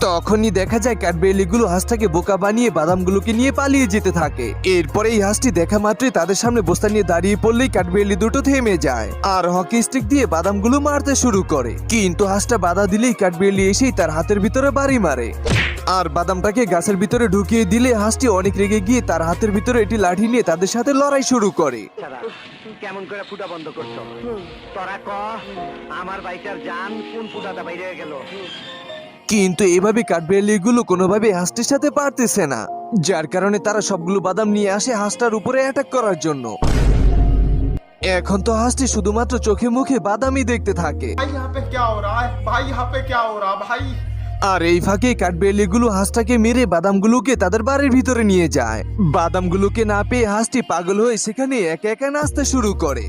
তখনই দেখা যায় কাঠবিড়ালিগুলো হাঁসটাকে বোকা বানিয়ে বাদামগুলোকে নিয়ে পালিয়ে যেতে থাকে। এরপরে এই হাঁসটি দেখা মাত্রই তাদের সামনে বস্তা নিয়ে দাঁড়িয়ে পড়লেই কাঠবিড়ালি দুটো থেমে যায় আর হকি স্টিক দিয়ে বাদামগুলো মারতে শুরু করে। কিন্তু হাঁসটা বাধা দিলেই কাঠবিড়ালি এসেই তার হাতের ভিতরে বাড়ি মারে আর বাদামটাকে গাছের ভিতরে ঢুকিয়ে দিলে হাঁসটি অনেক রেগে গিয়ে তার হাতের ভিতরে একটি লাঠি নিয়ে তাদের সাথে লড়াই শুরু করে। কেমন করে ফুটা বন্ধ করছো? তোরা ক আমার বাইটার জান কোন ফুটাটা বাইরে গেল? কিন্তু এভাবে কাঠবিড়ালিগুলো কোনোভাবে হাঁসটির সাথে পারতেছে না, যার কারণে তারা সবগুলো বাদাম নিয়ে আসে হাঁসটার উপরে অ্যাটাক করার জন্য। এখন তো হাঁসটি শুধুমাত্র চোখে মুখে বাদামই দেখতে থাকে। भाई यहाँ पे क्या हो रहा है भाई? यहाँ पे क्या हो रहा भाई? আর এই ফাঁকে কাঠবিড়ালিগুলো হাঁসটাকে মেরে বাদামগুলোকে তাদের বাড়ির ভিতরে নিয়ে যায়। বাদামগুলোকে না পেয়ে হাঁসটি পাগল হয়ে সেখানে একা একা নাচতে শুরু করে।